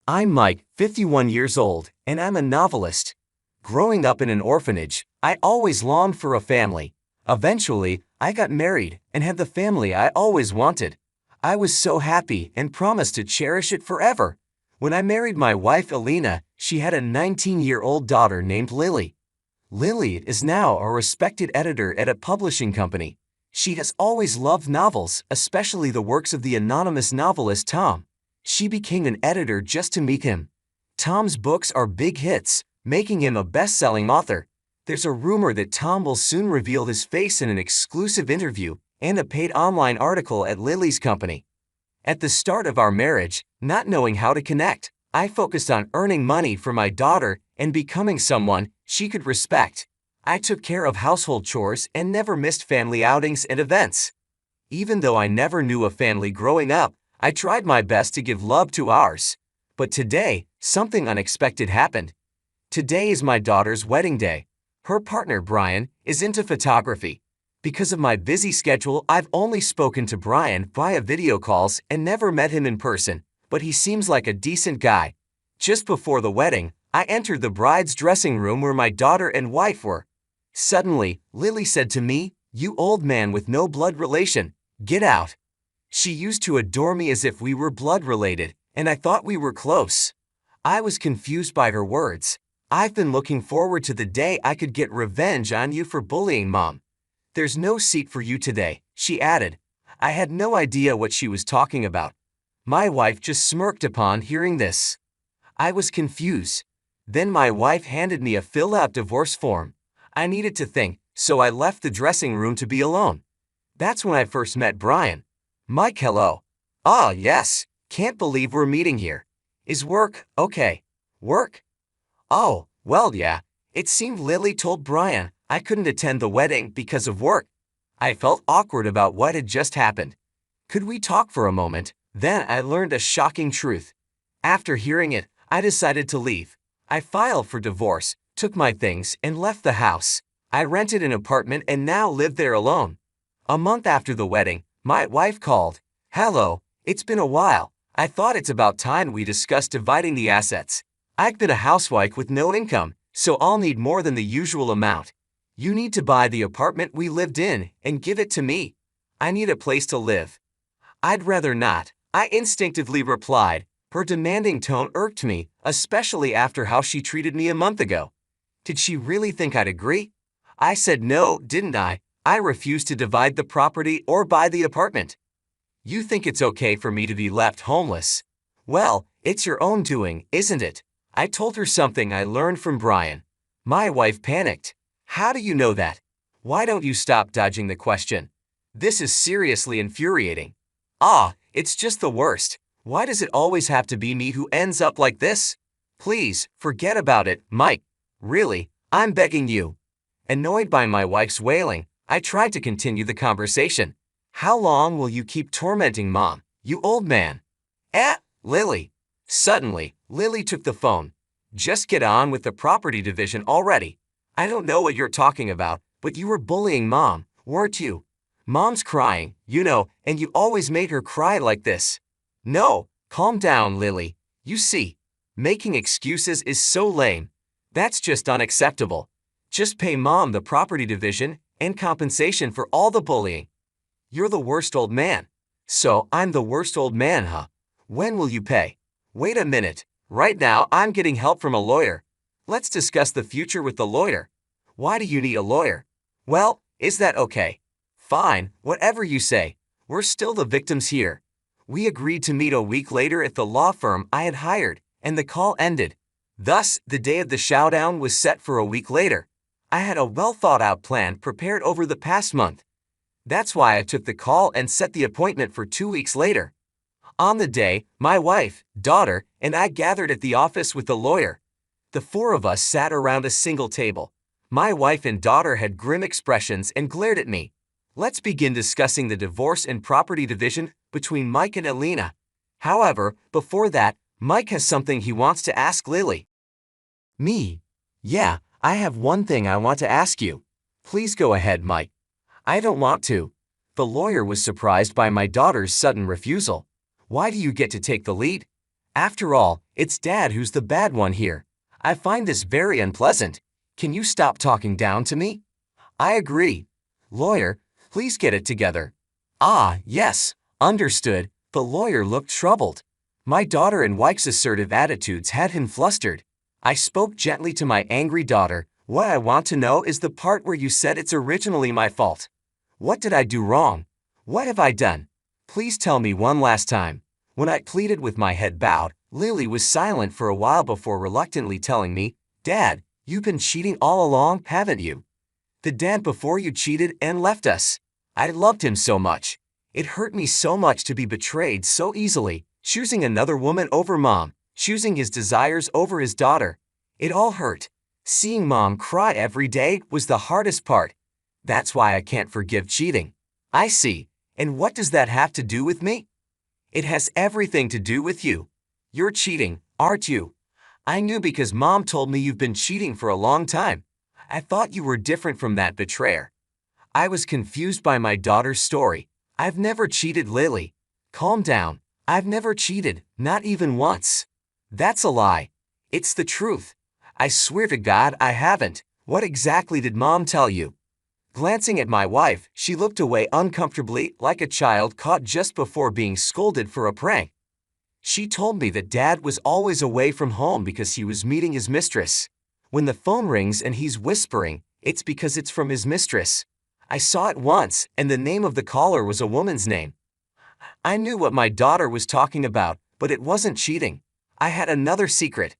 I'm Mike, 51 years old, and I'm a novelist. Growing up in an orphanage, I always longed for a family. Eventually, I got married and had the family I always wanted. I was so happy and promised to cherish it forever. When I married my wife Alina, she had a 19-year-old daughter named Lily. Lily is now a respected editor at a publishing company. She has always loved novels, especially the works of the anonymous novelist Tom. She became an editor just to meet him. Tom's books are big hits, making him a best-selling author. There's a rumor that Tom will soon reveal his face in an exclusive interview and a paid online article at Lily's company. At the start of our marriage, not knowing how to connect, I focused on earning money for my daughter and becoming someone she could respect. I took care of household chores and never missed family outings and events. Even though I never knew a family growing up, I tried my best to give love to ours. But today, something unexpected happened. Today is my daughter's wedding day. Her partner, Brian, is into photography. Because of my busy schedule, I've only spoken to Brian via video calls and never met him in person, but he seems like a decent guy. Just before the wedding, I entered the bride's dressing room where my daughter and wife were. Suddenly, Lily said to me, "You old man with no blood relation, get out." She used to adore me as if we were blood related, and I thought we were close. I was confused by her words. "I've been looking forward to the day I could get revenge on you for bullying Mom. There's no seat for you today," she added. I had no idea what she was talking about. My wife just smirked upon hearing this. I was confused. Then my wife handed me a fill-out divorce form. I needed to think, so I left the dressing room to be alone. That's when I first met Brian. "Mike, hello." "Ah, yes. Can't believe we're meeting here. Is work okay?" "Work? Oh, well, yeah. It seemed Lily told Brian I couldn't attend the wedding because of work." I felt awkward about what had just happened. "Could we talk for a moment?" Then I learned a shocking truth. After hearing it, I decided to leave. I filed for divorce, took my things, and left the house. I rented an apartment and now live there alone. A month after the wedding, my wife called. "Hello, it's been a while. I thought it's about time we discussed dividing the assets. I've been a housewife with no income, so I'll need more than the usual amount. You need to buy the apartment we lived in and give it to me. I need a place to live." "I'd rather not," I instinctively replied. Her demanding tone irked me, especially after how she treated me a month ago. Did she really think I'd agree? I said no, didn't I? I refused to divide the property or buy the apartment. "You think it's okay for me to be left homeless? Well, it's your own doing, isn't it?" I told her something I learned from Brian. My wife panicked. "How do you know that? Why don't you stop dodging the question? This is seriously infuriating." "Ah, it's just the worst. Why does it always have to be me who ends up like this? Please, forget about it, Mike. Really, I'm begging you." Annoyed by my wife's wailing, I tried to continue the conversation. "How long will you keep tormenting Mom, you old man?" Lily." Suddenly, Lily took the phone. "Just get on with the property division already. I don't know what you're talking about, but you were bullying Mom, weren't you? Mom's crying, you know, and you always made her cry like this." "No, calm down, Lily. You see, making excuses is so lame. That's just unacceptable. Just pay Mom the property division and compensation for all the bullying." "You're the worst old man." "So I'm the worst old man, huh? When will you pay?" "Wait a minute. Right now I'm getting help from a lawyer. Let's discuss the future with the lawyer." "Why do you need a lawyer?" "Well, is that okay?" "Fine, whatever you say. We're still the victims here." We agreed to meet a week later at the law firm I had hired, and the call ended. Thus, the day of the showdown was set for a week later. I had a well-thought-out plan prepared over the past month. That's why I took the call and set the appointment for 2 weeks later. On the day, my wife, daughter, and I gathered at the office with the lawyer. The four of us sat around a single table. My wife and daughter had grim expressions and glared at me. "Let's begin discussing the divorce and property division between Mike and Alina. However, before that, Mike has something he wants to ask Lily." "Me? Yeah, I have one thing I want to ask you." "Please go ahead, Mike." "I don't want to." The lawyer was surprised by my daughter's sudden refusal. "Why do you get to take the lead?" After all, it's Dad who's the bad one here. I find this very unpleasant. Can you stop talking down to me? I agree. Lawyer, please get it together. Ah, yes, understood. The lawyer looked troubled. My daughter and wife's assertive attitudes had him flustered. I spoke gently to my angry daughter. What I want to know is the part where you said it's originally my fault. What did I do wrong? What have I done? Please tell me one last time. When I pleaded with my head bowed, Lily was silent for a while before reluctantly telling me, Dad, you've been cheating all along, haven't you? The dad before you cheated and left us. I loved him so much. It hurt me so much to be betrayed so easily, choosing another woman over Mom, choosing his desires over his daughter. It all hurt. Seeing Mom cry every day was the hardest part. That's why I can't forgive cheating. I see. And what does that have to do with me? It has everything to do with you. You're cheating, aren't you? I knew because Mom told me you've been cheating for a long time. I thought you were different from that betrayer. I was confused by my daughter's story. I've never cheated, Lily. Calm down. I've never cheated, not even once. That's a lie. It's the truth. I swear to God I haven't. What exactly did Mom tell you? Glancing at my wife, she looked away uncomfortably like a child caught just before being scolded for a prank. She told me that Dad was always away from home because he was meeting his mistress. When the phone rings and he's whispering, it's because it's from his mistress. I saw it once, and the name of the caller was a woman's name. I knew what my daughter was talking about, but it wasn't cheating. I had another secret.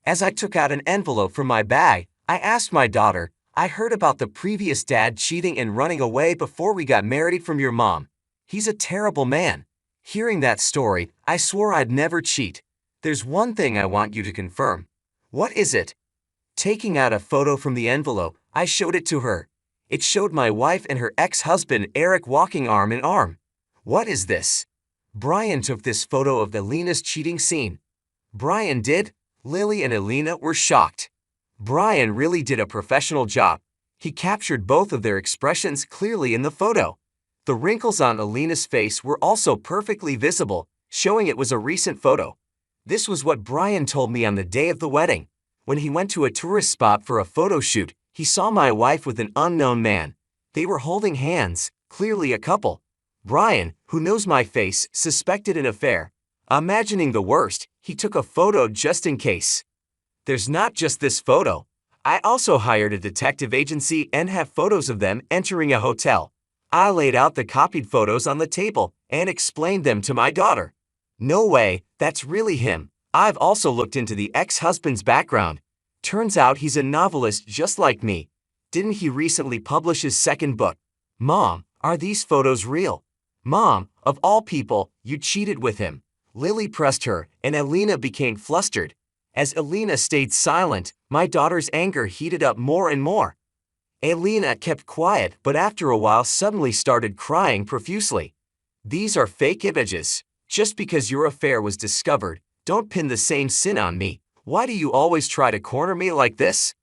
As I took out an envelope from my bag, I asked my daughter, I heard about the previous dad cheating and running away before we got married from your mom. He's a terrible man. Hearing that story, I swore I'd never cheat. There's one thing I want you to confirm. What is it? Taking out a photo from the envelope, I showed it to her. It showed my wife and her ex-husband Eric walking arm in arm. What is this? Brian took this photo of Alina's cheating scene. Brian did? Lily and Alina were shocked. Brian really did a professional job. He captured both of their expressions clearly in the photo. The wrinkles on Alina's face were also perfectly visible, showing it was a recent photo. This was what Brian told me on the day of the wedding. When he went to a tourist spot for a photo shoot, he saw my wife with an unknown man. They were holding hands, clearly a couple. Brian, who knows my face, suspected an affair. Imagining the worst, he took a photo just in case. There's not just this photo. I also hired a detective agency and have photos of them entering a hotel. I laid out the copied photos on the table and explained them to my daughter. No way, that's really him. I've also looked into the ex-husband's background. Turns out he's a novelist just like me. Didn't he recently publish his second book? Mom, are these photos real? Mom, of all people, you cheated with him. Lily pressed her, and Alina became flustered. As Alina stayed silent, my daughter's anger heated up more and more. Alina kept quiet, but after a while suddenly started crying profusely. These are fake images. Just because your affair was discovered, don't pin the same sin on me. Why do you always try to corner me like this?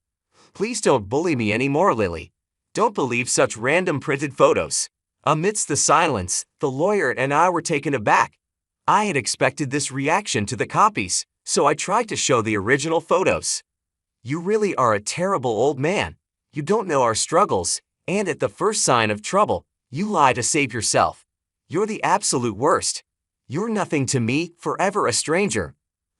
Please don't bully me anymore, Lily. Don't believe such random printed photos. Amidst the silence, the lawyer and I were taken aback. I had expected this reaction to the copies, so I tried to show the original photos. You really are a terrible old man. You don't know our struggles, and at the first sign of trouble, you lie to save yourself. You're the absolute worst. You're nothing to me, forever a stranger.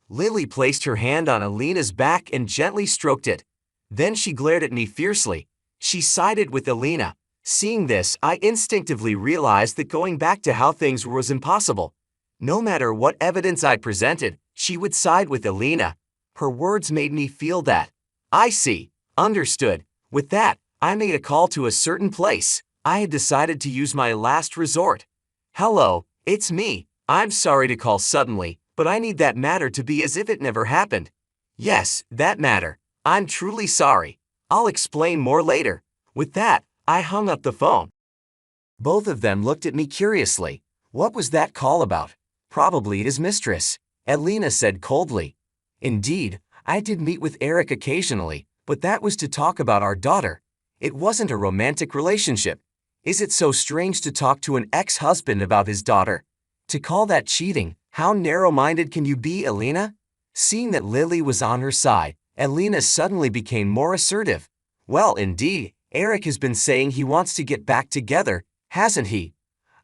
Lily placed her hand on Alina's back and gently stroked it. Then she glared at me fiercely. She sided with Alina. Seeing this, I instinctively realized that going back to how things were was impossible. No matter what evidence I presented, she would side with Alina. Her words made me feel that. I see. Understood. With that, I made a call to a certain place. I had decided to use my last resort. Hello, it's me. I'm sorry to call suddenly, but I need that matter to be as if it never happened. Yes, that matter. I'm truly sorry. I'll explain more later. With that, I hung up the phone. Both of them looked at me curiously. What was that call about? Probably his mistress, Alina said coldly. Indeed, I did meet with Eric occasionally, but that was to talk about our daughter. It wasn't a romantic relationship. Is it so strange to talk to an ex-husband about his daughter? To call that cheating, How narrow-minded can you be, Elena? Seeing that Lily was on her side, Elena suddenly became more assertive. Well, indeed, Eric has been saying he wants to get back together, hasn't he?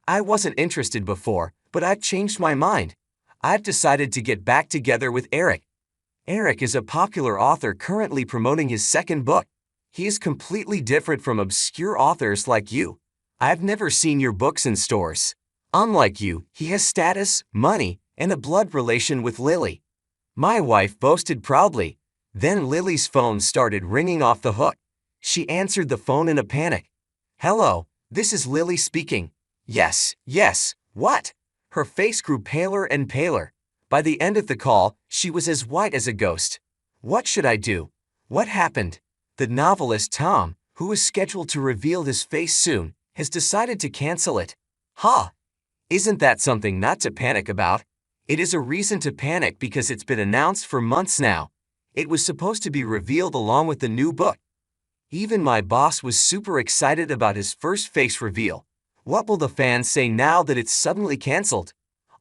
I wasn't interested before, but I've changed my mind. I've decided to get back together with Eric. Eric is a popular author currently promoting his second book. He is completely different from obscure authors like you. I've never seen your books in stores. Unlike you, he has status, money, and a blood relation with Lily. My wife boasted proudly. Then Lily's phone started ringing off the hook. She answered the phone in a panic. Hello, this is Lily speaking. Yes, what? Her face grew paler and paler. By the end of the call, she was as white as a ghost. What should I do? What happened? The novelist Tom, who is scheduled to reveal his face soon, has decided to cancel it. Huh? Isn't that something not to panic about? It is a reason to panic because it's been announced for months now. It was supposed to be revealed along with the new book. Even my boss was super excited about his first face reveal. What will the fans say now that it's suddenly canceled?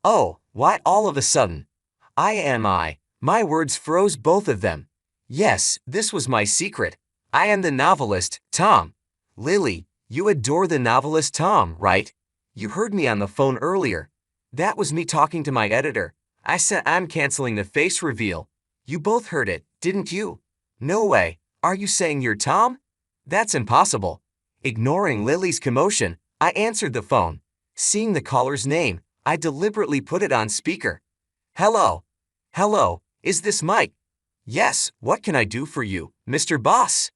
Oh, why all of a sudden? My words froze both of them. Yes, this was my secret. I am the novelist, Tom. Lily, you adore the novelist Tom, right? You heard me on the phone earlier. That was me talking to my editor. I said I'm canceling the face reveal. You both heard it, didn't you? No way. Are you saying you're Tom? That's impossible. Ignoring Lily's commotion, I answered the phone. Seeing the caller's name, I deliberately put it on speaker. Hello, is this Mike? Yes, what can I do for you, Mr. Boss?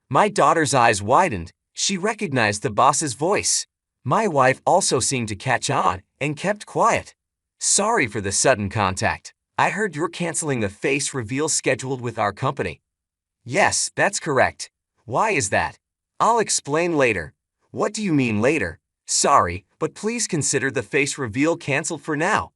My daughter's eyes widened. She recognized the boss's voice. My wife also seemed to catch on and kept quiet. Sorry for the sudden contact. I heard you're canceling the face reveal scheduled with our company. Yes, that's correct. Why is that? I'll explain later. What do you mean later? Sorry, but please consider the face reveal canceled for now.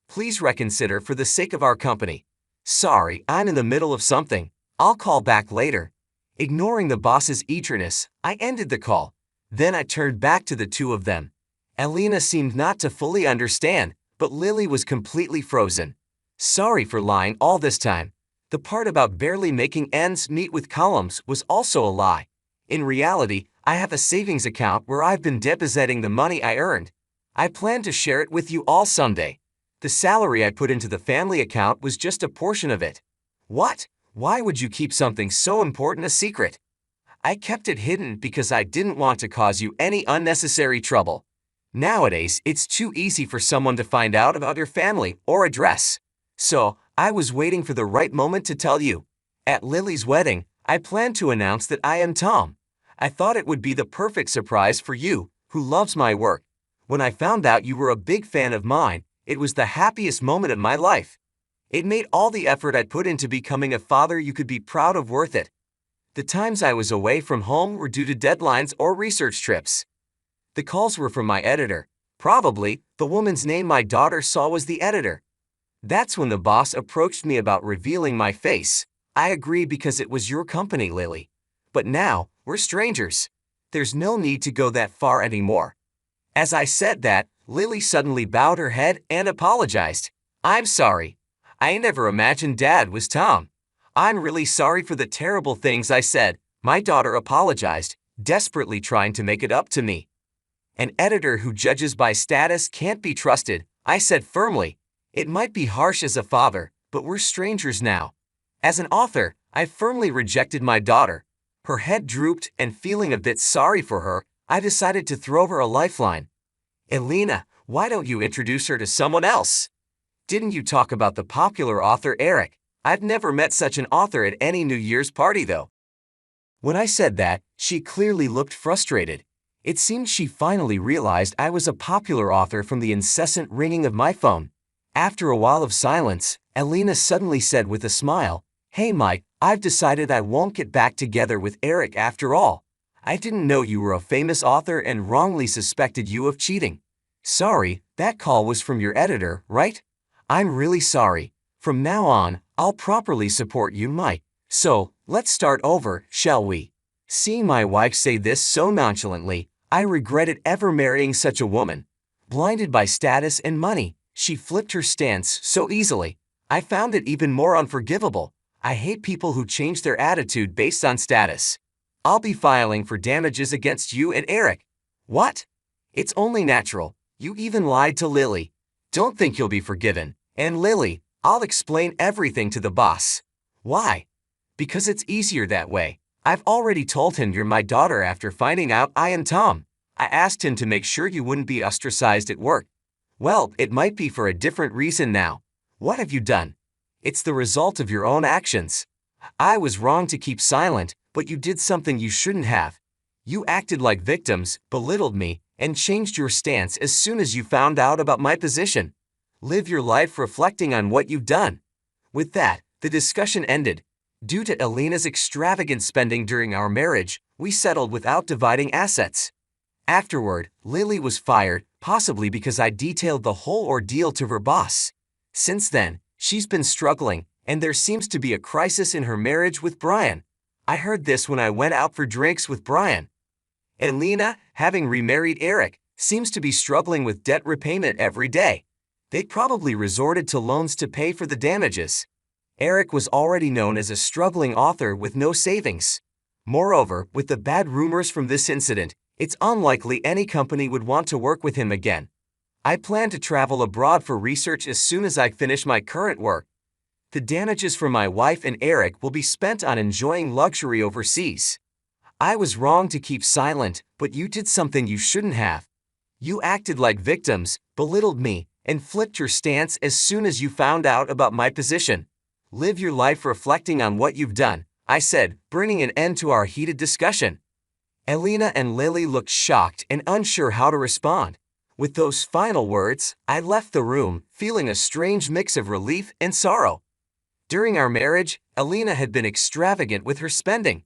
Please reconsider for the sake of our company. Sorry, I'm in the middle of something. I'll call back later. Ignoring the boss's eagerness, I ended the call. Then I turned back to the two of them. Elena seemed not to fully understand, but Lily was completely frozen. Sorry for lying all this time. The part about barely making ends meet with columns was also a lie. In reality, I have a savings account where I've been depositing the money I earned. I plan to share it with you all someday. The salary I put into the family account was just a portion of it. What? Why would you keep something so important a secret? I kept it hidden because I didn't want to cause you any unnecessary trouble. Nowadays, it's too easy for someone to find out about your family or address. So, I was waiting for the right moment to tell you. At Lily's wedding, I planned to announce that I am Tom. I thought it would be the perfect surprise for you, who loves my work. When I found out you were a big fan of mine, it was the happiest moment of my life. It made all the effort I'd put into becoming a father you could be proud of worth it. The times I was away from home were due to deadlines or research trips. The calls were from my editor. Probably, the woman's name my daughter saw was the editor. That's when the boss approached me about revealing my face. I agree because it was your company, Lily. But now, we're strangers. There's no need to go that far anymore. As I said that, Lily suddenly bowed her head and apologized. I'm sorry. I never imagined Dad was Tom. I'm really sorry for the terrible things I said. My daughter apologized, desperately trying to make it up to me. An editor who judges by status can't be trusted, I said firmly. It might be harsh as a father, but we're strangers now. As an author, I firmly rejected my daughter. Her head drooped, and feeling a bit sorry for her, I decided to throw her a lifeline. Elena, why don't you introduce her to someone else? Didn't you talk about the popular author Eric? I've never met such an author at any New Year's party though. When I said that, she clearly looked frustrated. It seemed she finally realized I was a popular author from the incessant ringing of my phone. After a while of silence, Elena suddenly said with a smile, Hey Mike, I've decided I won't get back together with Eric after all. I didn't know you were a famous author and wrongly suspected you of cheating. Sorry, that call was from your editor, right? I'm really sorry. From now on, I'll properly support you, Mike. So, let's start over, shall we? Seeing my wife say this so nonchalantly, I regretted ever marrying such a woman. Blinded by status and money, She flipped her stance so easily. I found it even more unforgivable. I hate people who change their attitude based on status. I'll be filing for damages against you and Eric. What? It's only natural. You even lied to Lily. Don't think you'll be forgiven. And Lily, I'll explain everything to the boss. Why? Because it's easier that way. I've already told him you're my daughter after finding out I am Tom. I asked him to make sure you wouldn't be ostracized at work. Well, it might be for a different reason now. What have you done? It's the result of your own actions. I was wrong to keep silent, but you did something you shouldn't have. You acted like victims, belittled me, and changed your stance as soon as you found out about my position. Live your life reflecting on what you've done. With that, the discussion ended. Due to Elena's extravagant spending during our marriage, we settled without dividing assets. Afterward, Lily was fired, possibly because I detailed the whole ordeal to her boss. Since then, she's been struggling, and there seems to be a crisis in her marriage with Brian. I heard this when I went out for drinks with Brian. Elena, having remarried Eric, seems to be struggling with debt repayment every day. They probably resorted to loans to pay for the damages. Eric was already known as a struggling author with no savings. Moreover, with the bad rumors from this incident, it's unlikely any company would want to work with him again. I plan to travel abroad for research as soon as I finish my current work. The damages for my wife and Eric will be spent on enjoying luxury overseas. I was wrong to keep silent, but you did something you shouldn't have. You acted like victims, belittled me, and flipped your stance as soon as you found out about my position. Live your life reflecting on what you've done, I said, bringing an end to our heated discussion. Elena and Lily looked shocked and unsure how to respond. With those final words, I left the room, feeling a strange mix of relief and sorrow. During our marriage, Elena had been extravagant with her spending.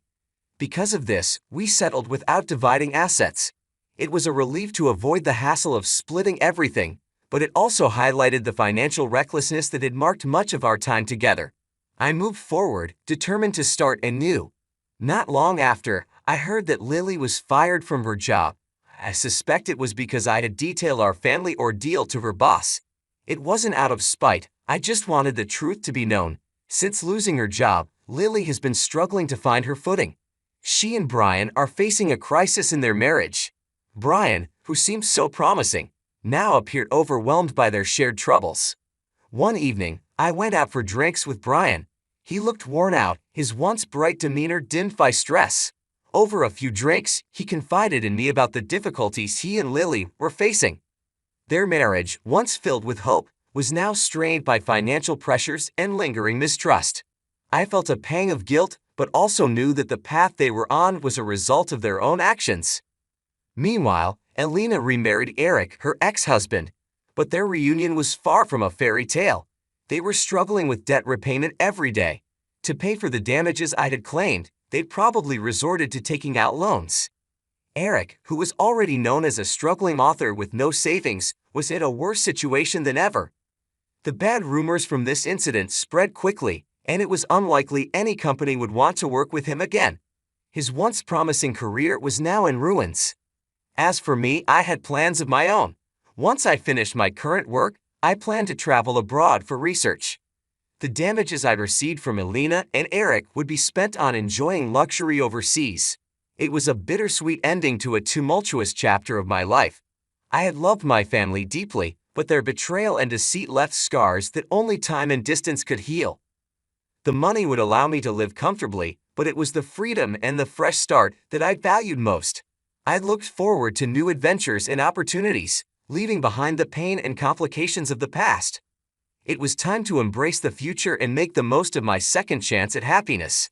Because of this, we settled without dividing assets. It was a relief to avoid the hassle of splitting everything, but it also highlighted the financial recklessness that had marked much of our time together. I moved forward, determined to start anew. Not long after, I heard that Lily was fired from her job. I suspect it was because I had detailed our family ordeal to her boss. It wasn't out of spite, I just wanted the truth to be known. Since losing her job, Lily has been struggling to find her footing. She and Brian are facing a crisis in their marriage. Brian, who seemed so promising, now appeared overwhelmed by their shared troubles. One evening, I went out for drinks with Brian. He looked worn out, his once bright demeanor dimmed by stress. Over a few drinks, he confided in me about the difficulties he and Lily were facing. Their marriage, once filled with hope, was now strained by financial pressures and lingering mistrust. I felt a pang of guilt, but also knew that the path they were on was a result of their own actions. Meanwhile, Elena remarried Eric, her ex-husband. But their reunion was far from a fairy tale. They were struggling with debt repayment every day. To pay for the damages I had claimed, they'd probably resorted to taking out loans. Eric, who was already known as a struggling author with no savings, was in a worse situation than ever. The bad rumors from this incident spread quickly, and it was unlikely any company would want to work with him again. His once promising career was now in ruins. As for me, I had plans of my own. Once I finished my current work, I planned to travel abroad for research. The damages I received from Elena and Eric would be spent on enjoying luxury overseas. It was a bittersweet ending to a tumultuous chapter of my life. I had loved my family deeply, but their betrayal and deceit left scars that only time and distance could heal. The money would allow me to live comfortably, but it was the freedom and the fresh start that I valued most. I looked forward to new adventures and opportunities, leaving behind the pain and complications of the past. It was time to embrace the future and make the most of my second chance at happiness.